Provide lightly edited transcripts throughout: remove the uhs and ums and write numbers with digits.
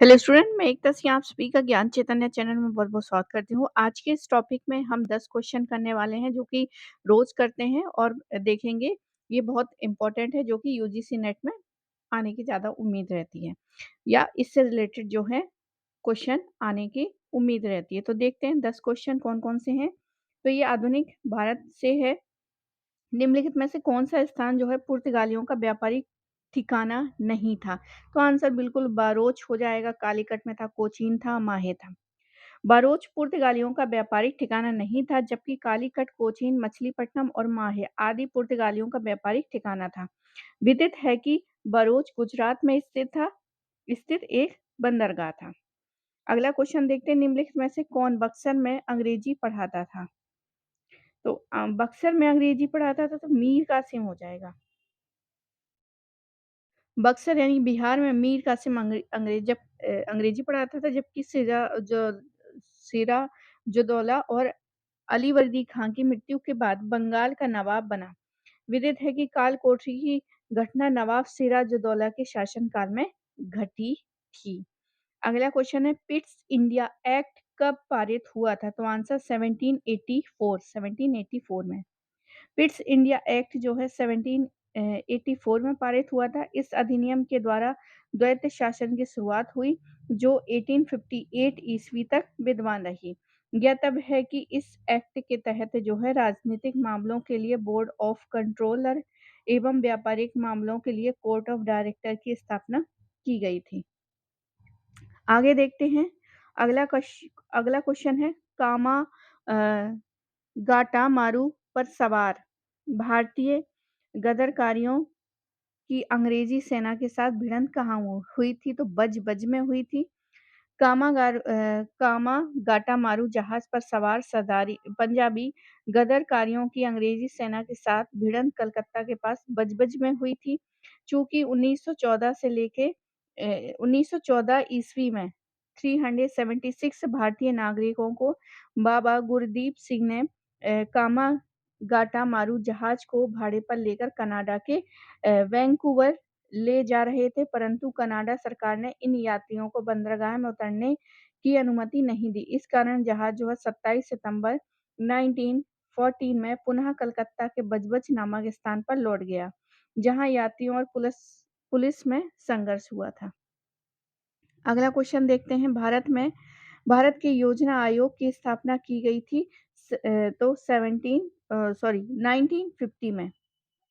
Hello student, मैं एकता सिंह आप सभी का ज्ञान चैतन्य चैनल में बहुत-बहुत स्वागत करती हूँ। आज के इस टॉपिक में हम 10 क्वेश्चन करने वाले हैं जो कि रोज़ करते हैं और देखेंगे। ये बहुत इम्पोर्टेंट है जो कि यूजीसी नेट में आने की ज़्यादा उम्मीद रहती है या इससे रिलेटेड जो है क्वेश्चन आने की उम्मीद रहती है। तो देखते हैं 10 क्वेश्चन कौन-कौन से हैं। तो ये आधुनिक भारत से है। निम्नलिखित में से कौन-सा स्थान जो है पुर्तगालियों का व्यापारिक ठिकाना नहीं था? तो आंसर बिल्कुल बारोच हो जाएगा, कालीकट में था, कोचीन था, माहे था। बारोच पुर्तगालियों का व्यापारिक ठिकाना नहीं था, जबकि कालीकट, कोचीन, मछलीपट्टनम और माहे आदि पुर्तगालियों का व्यापारिक ठिकाना था। विदित है कि बरोच गुजरात में स्थित एक बंदरगाह था। अगला क्वेश्चन देखते हैं, निम्नलिखित में से कौन बक्सर में अंग्रेजी पढ़ाता था? तो बक्सर में अंग्रेजी पढ़ाता था तो मीर कासिम हो जाएगा। बक्सर यानी बिहार में मीर कासिम अंग्रेजी पढ़ाता था, जबकि सिराजुद्दौला और अली वर्दी खां की मृत्यु के बाद बंगाल का नवाब बना। विदित है कि काल कोठरी की घटना नवाब सिराजुद्दौला के शासनकाल में घटी थी। अगला क्वेश्चन है, पिट्स इंडिया एक्ट कब पारित हुआ था? तो आंसर 1784 में। पिट्स इंडिया एक्ट जो है 1784 में पारित हुआ था। इस अधिनियम के द्वारा द्वैत शासन की शुरुआत हुई, जो 1858 ईस्वी तक विद्यमान रही। ज्ञातव्य है कि इस एक्ट के तहत जो है राजनीतिक मामलों के लिए बोर्ड ऑफ कंट्रोलर एवं व्यापारिक मामलों के लिए कोर्ट ऑफ डायरेक्टर की स्थापना की गई थी। आगे देखते हैं। अगला क्वेश्चन है, कामा अ, गाटामारू पर सवार भारतीय गदरकारियों की अंग्रेजी सेना के साथ भिड़ंत कहाँ हुई थी? तो बज में हुई थी। कामागाटामारू जहाज पर सवार सरदारी पंजाबी गदरकारियों की अंग्रेजी सेना के साथ भिड़ंत कलकत्ता के पास बज में हुई थी। चूंकि 1914 से लेके 1914 ईस्वी में 376 भारतीय नागरिकों को बाबा गुरदीप सिंह ने कामागाटामारू जहाज को भाड़े पर लेकर कनाडा के वैंकूवर ले जा रहे थे, परंतु कनाडा सरकार ने इन यात्रियों को बंदरगाह में उतरने की अनुमति नहीं दी। इस कारण जहाज जो है 27 सितंबर 1914 में पुनः कलकत्ता के बजबज नामक स्थान पर लौट गया, जहां यात्रियों और पुलिस में संघर्ष हुआ था। अगला क्वेश्चन देखते हैं, भारत के योजना आयोग की स्थापना की गई थी तो 1950 में।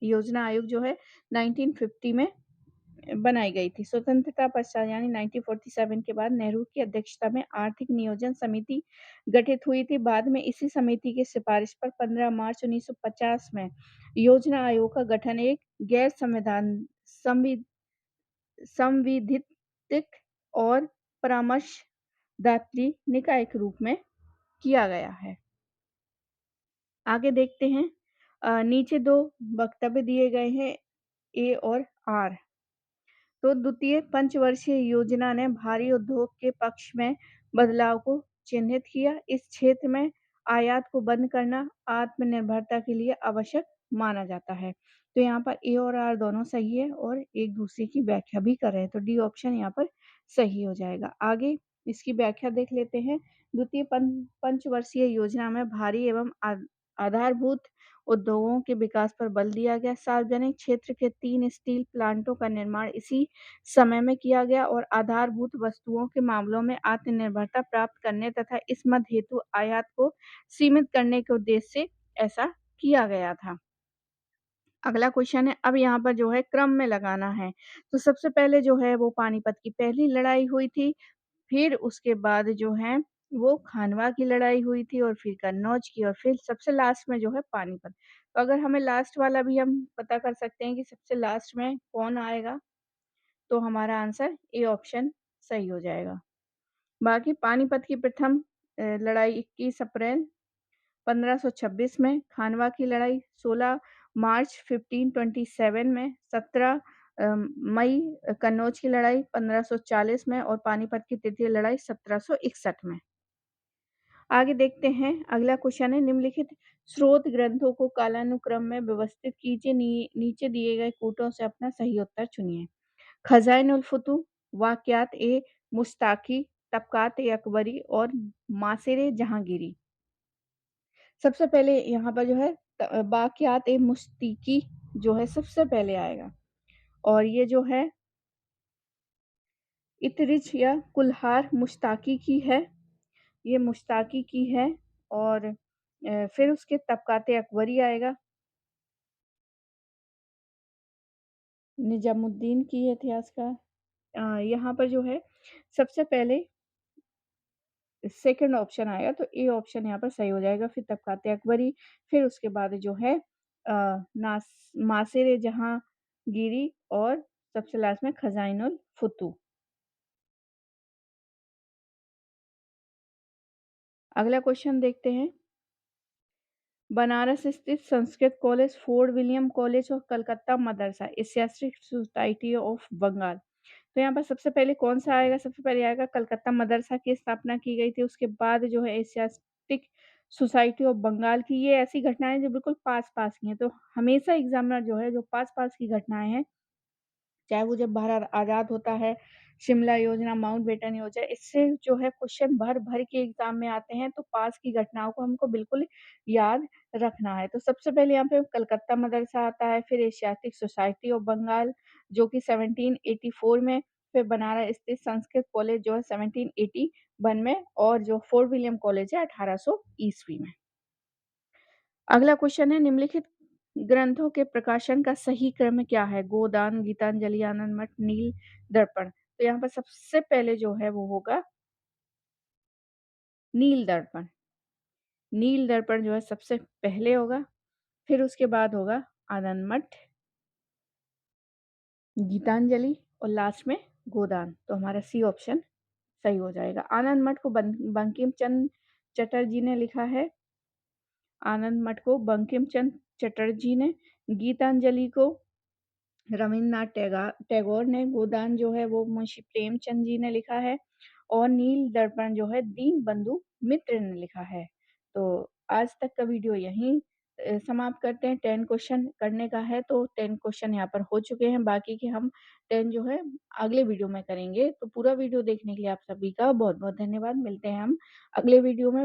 योजना आयोग जो है 1950 में बनाई गई थी। स्वतंत्रता पश्चात यानी 1947 के बाद नेहरू की अध्यक्षता में आर्थिक नियोजन समिति गठित हुई थी। बाद में इसी समिति की सिफारिश पर 15 मार्च 1950 में योजना आयोग का गठन एक गैर संविधिक और परामर्शदात्री निकाय के रूप में किया गया है। आगे देखते हैं। नीचे 2 वक्तव्य दिए गए हैं, ए और आर। तो द्वितीय पंचवर्षीय योजना ने भारी उद्योग के पक्ष में बदलाव को चिन्हित किया। इस क्षेत्र में आयात को बंद करना आत्मनिर्भरता के लिए आवश्यक माना जाता है। तो यहाँ पर ए और आर दोनों सही है और एक दूसरे की व्याख्या भी कर रहे हैं, तो डी ऑप्शन यहाँ पर सही हो जाएगा। आगे इसकी व्याख्या देख लेते हैं। द्वितीय पंचवर्षीय योजना में भारी एवं आधारभूत उद्योगों के विकास पर बल दिया गया। सार्वजनिक क्षेत्र के 3 स्टील प्लांटों का निर्माण इसी समय में किया गया और आधारभूत वस्तुओं के मामलों में आत्मनिर्भरता प्राप्त करने तथा इस मद हेतु आयात को सीमित करने के उद्देश्य से ऐसा किया गया था। अगला क्वेश्चन है, अब यहाँ पर जो है क्रम में लगाना है। तो सबसे पहले जो है वो पानीपत की पहली लड़ाई हुई थी, फिर उसके बाद जो है वो खानवा की लड़ाई हुई थी और फिर कन्नौज की और फिर सबसे लास्ट में जो है पानीपत। तो अगर हमें लास्ट वाला भी हम पता कर सकते हैं कि सबसे लास्ट में कौन आएगा, तो हमारा आंसर ए ऑप्शन सही हो जाएगा। बाकी पानीपत की प्रथम लड़ाई 21 अप्रैल 1526 में, खानवा की लड़ाई 16 मार्च 1527 में, 17 मई कन्नौज की लड़ाई 1540 में और पानीपत की तृतीय लड़ाई 1761 में। आगे देखते हैं। अगला क्वेश्चन है, निम्नलिखित स्रोत ग्रंथों को कालानुक्रम में व्यवस्थित कीजिए। नीचे दिए गए कोटों से अपना सही उत्तर चुनिए। खजाइनुल फुतूह, वाक़यात ए मुश्ताकी, तबक़ात-ए-अकबरी और मासिर-ए-जहाँगीरी। सबसे पहले यहाँ पर जो है बाक़ियात-ए-मुश्तिकी जो है सबसे पहले आएगा और ये जो है इतरिज या कुल्हार मुश्ताकी की है, ये मुश्ताकी की है और फिर उसके तबक़ात-ए-अकबरी आएगा। निज़ामुद्दीन की इतिहासकार यहाँ पर जो है सबसे पहले सेकंड ऑप्शन आएगा तो ए ऑप्शन यहाँ पर सही हो जाएगा, फिर तबक़ात अकबरी, फिर उसके बाद जो है नासिर जहाँगीरी और सबसे लास्ट में खज़ाइनुल फुतूह। अगला क्वेश्चन देखते हैं। बनारस स्थित Sanskrit college, fort William college और Calcutta Madrasa Asiatic society of Bengal. तो यहाँ पर सबसे पहले कौन-सा आएगा? सबसे पहले आएगा कलकत्ता मदरसा की स्थापना की गई थी, उसके बाद जो है एशियाटिक सोसाइटी ऑफ बंगाल की। ये ऐसी घटनाएँ जो बिल्कुल पास-पास की हैं, तो हमेशा एग्ज़ामिनर जो है जो पास-पास की घटनाएँ हैं चाहे वो जब भारत आज़ाद होता है, शिमला योजना, माउंटबेटन योजना, इससे जो है क्वेश्चन भर-भर के एग्ज़ाम में आते हैं, तो पास की घटनाओं को हमको बिल्कुल याद रखना है। तो सबसे पहले यहाँ पे कलकत्ता मदरसा आता है, फिर एशियाटिक सोसाइटी ऑफ बंगाल जो कि 1784 में, फिर बनारस स्थित संस्कृत कॉलेज जो है 1781 में और जो फोर्ट विलियम कॉलेज है 1800 ईस्वी में। अगला क्वेश्चन है निम्नलिखित ग्रंथों के प्रकाशन का सही क्रम क्या है? गोदान, गीतांजलि, आनंद मठ, नील दर्पण। तो यहाँ पर सबसे पहले जो है वो होगा नील दर्पण। नील दर्पण जो है सबसे पहले होगा, फिर उसके बाद होगा आनंद मठ, गीतांजलि और लास्ट में गोदान। तो हमारा सी ऑप्शन सही हो जाएगा। आनंद मठ को बंकिम चंद्र चटर्जी ने लिखा है। आनंद मठ को बंकिम चंद्र चटर्जी ने, गीतांजलि को रवींद्रनाथ टैगोर ने, गोदान जो है वो मुंशी प्रेमचंद जी ने लिखा है और नील दर्पण जो है दीनबंधु मित्र ने लिखा है। तो आज तक का वीडियो यहीं समाप्त करते हैं। 10 क्वेश्चन करने का है तो 10 क्वेश्चन यहाँ पर हो चुके हैं, बाकी के हम 10 जो है अगले वीडियो में करेंगे। तो पूरा वीडियो देखने के लिए आप सभी का बहुत-बहुत धन्यवाद। मिलते हैं हम अगले वीडियो में।